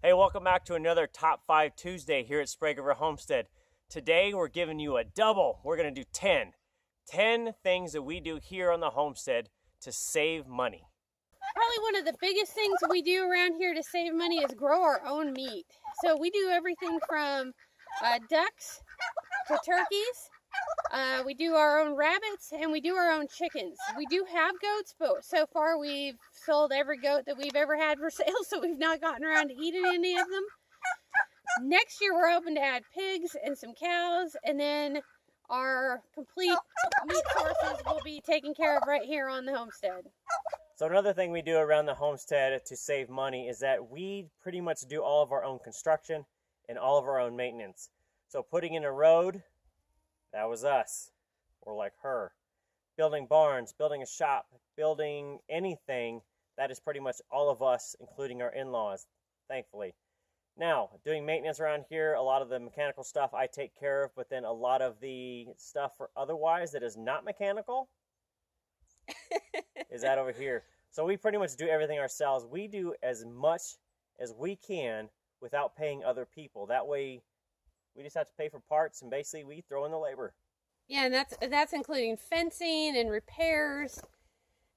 Hey, welcome back to another Top 5 Tuesday here at Sprague Homestead. Today we're giving you a double. We're going to do 10 things that we do here on the homestead to save money. Probably one of the biggest things we do around here to save money is grow our own meat. So we do everything from ducks to turkeys. We do our own rabbits and we do our own chickens. We do have goats, but so far we've sold every goat that we've ever had for sale, so we've not gotten around to eating any of them. Next year we're hoping to add pigs and some cows, and then our complete meat sources will be taken care of right here on the homestead. So another thing we do around the homestead to save money is that we pretty much do all of our own construction and all of our own maintenance. So putting in a road, that was us, or like her. Building barns, building a shop, building anything, that is pretty much all of us, including our in-laws, thankfully. Now, doing maintenance around here, a lot of the mechanical stuff I take care of, but then a lot of the stuff for otherwise that is not mechanical is that over here. So we pretty much do everything ourselves. We do as much as we can without paying other people. That way, we just have to pay for parts, and basically we throw in the labor. Yeah, and that's including fencing and repairs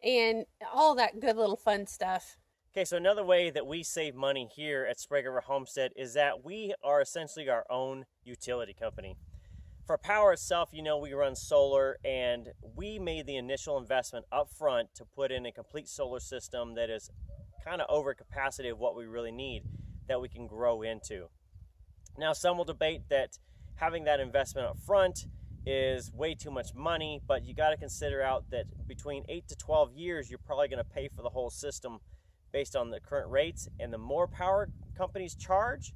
and all that good little fun stuff. Okay, so another way that we save money here at Sprague Homestead is that we are essentially our own utility company. For power itself, you know, we run solar, and we made the initial investment up front to put in a complete solar system that is kind of over capacity of what we really need that we can grow into. Now, some will debate that having that investment up front is way too much money, but you got to consider out that between 8 to 12 years, you're probably going to pay for the whole system based on the current rates. And the more power companies charge,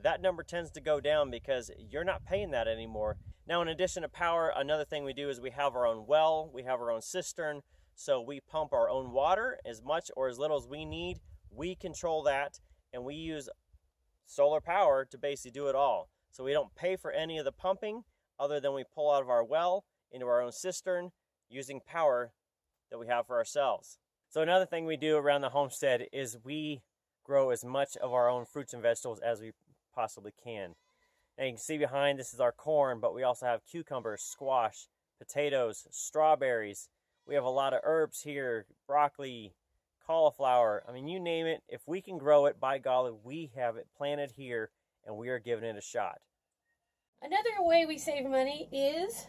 that number tends to go down because you're not paying that anymore. Now, in addition to power, another thing we do is we have our own well, we have our own cistern, so we pump our own water as much or as little as we need. We control that, and we use solar power to basically do it all. So we don't pay for any of the pumping other than we pull out of our well into our own cistern using power that we have for ourselves. So another thing we do around the homestead is we grow as much of our own fruits and vegetables as we possibly can. Now you can see behind, this is our corn, but we also have cucumbers, squash, potatoes, strawberries. We have a lot of herbs here, broccoli, cauliflower. I mean, you name it. If we can grow it, by golly, we have it planted here and we are giving it a shot. Another way we save money is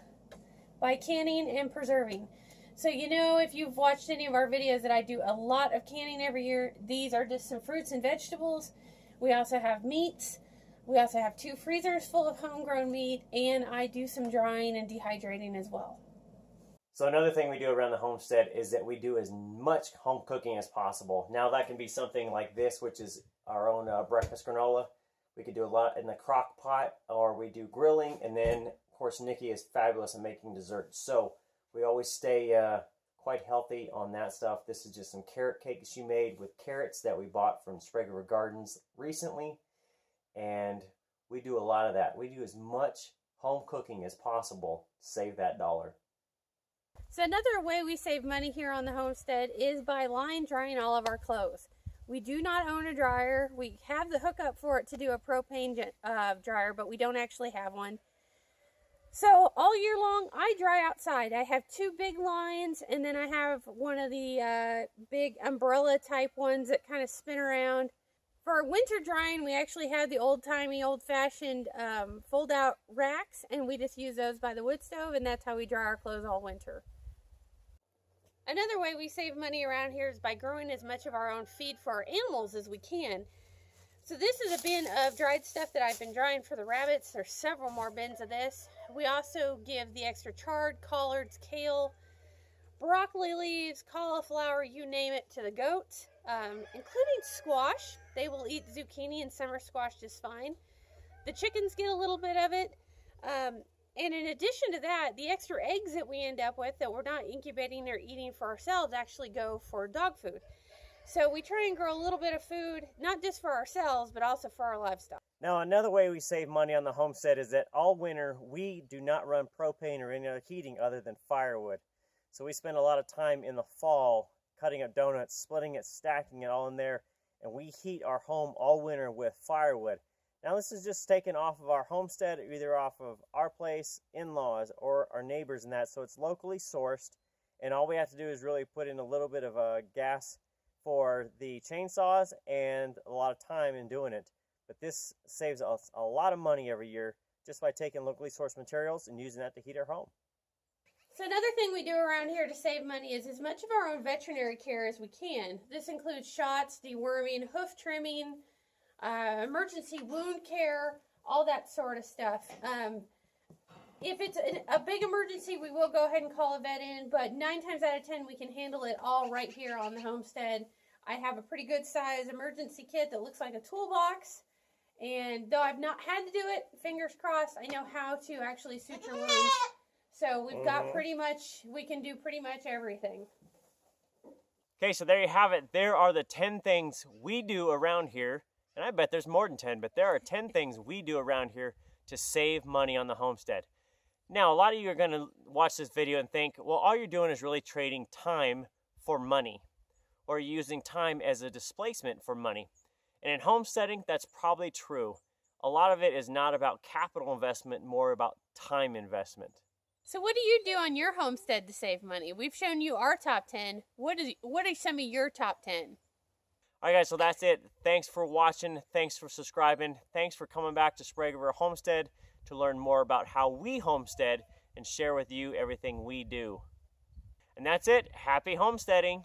by canning and preserving. So, you know, if you've watched any of our videos that I do a lot of canning every year, these are just some fruits and vegetables. We also have meats. We also have 2 freezers full of homegrown meat, and I do some drying and dehydrating as well. So another thing we do around the homestead is that we do as much home cooking as possible. Now that can be something like this, which is our own breakfast granola. We could do a lot in the crock pot, or we do grilling, and then of course Nikki is fabulous at making desserts. So we always stay quite healthy on that stuff. This is just some carrot cake she made with carrots that we bought from Sprague Gardens recently, and we do a lot of that. We do as much home cooking as possible to save that dollar. So another way we save money here on the homestead is by line drying all of our clothes. We do not own a dryer. We have the hookup for it to do a propane dryer, but we don't actually have one. So all year long, I dry outside. I have 2 big lines, and then I have one of the big umbrella type ones that kind of spin around. For our winter drying, we actually have the old-timey, old-fashioned fold-out racks, and we just use those by the wood stove, and that's how we dry our clothes all winter. Another way we save money around here is by growing as much of our own feed for our animals as we can. So this is a bin of dried stuff that I've been drying for the rabbits. There's several more bins of this. We also give the extra chard, collards, kale, broccoli leaves, cauliflower, you name it, to the goats, including squash. They will eat zucchini and summer squash just fine. The chickens get a little bit of it. And in addition to that, the extra eggs that we end up with that we're not incubating or eating for ourselves actually go for dog food. So we try and grow a little bit of food, not just for ourselves, but also for our livestock. Now, another way we save money on the homestead is that all winter we do not run propane or any other heating other than firewood. So we spend a lot of time in the fall cutting up donuts, splitting it, stacking it all in there, and we heat our home all winter with firewood. Now this is just taken off of our homestead, either off of our place, in-laws, or our neighbors and that, so it's locally sourced, and all we have to do is really put in a little bit of gas for the chainsaws and a lot of time in doing it. But this saves us a lot of money every year just by taking locally sourced materials and using that to heat our home. So another thing we do around here to save money is as much of our own veterinary care as we can. This includes shots, deworming, hoof trimming, emergency wound care, all that sort of stuff. If it's a big emergency, we will go ahead and call a vet in, but 9 times out of 10, we can handle it all right here on the homestead. I have a pretty good size emergency kit that looks like a toolbox, and though I've not had to do it, fingers crossed, I know how to actually suture wounds. So we've got we can do pretty much everything. Okay, so there you have it. There are the 10 things we do around here, and I bet there's more than 10, but there are 10 things we do around here to save money on the homestead. Now, a lot of you are going to watch this video and think, well, all you're doing is really trading time for money, or using time as a displacement for money. And in homesteading, that's probably true. A lot of it is not about capital investment, more about time investment. So what do you do on your homestead to save money? We've shown you our top 10. What are some of your top 10? All right, guys, so that's it. Thanks for watching. Thanks for subscribing. Thanks for coming back to Sprague River Homestead to learn more about how we homestead and share with you everything we do. And that's it. Happy homesteading.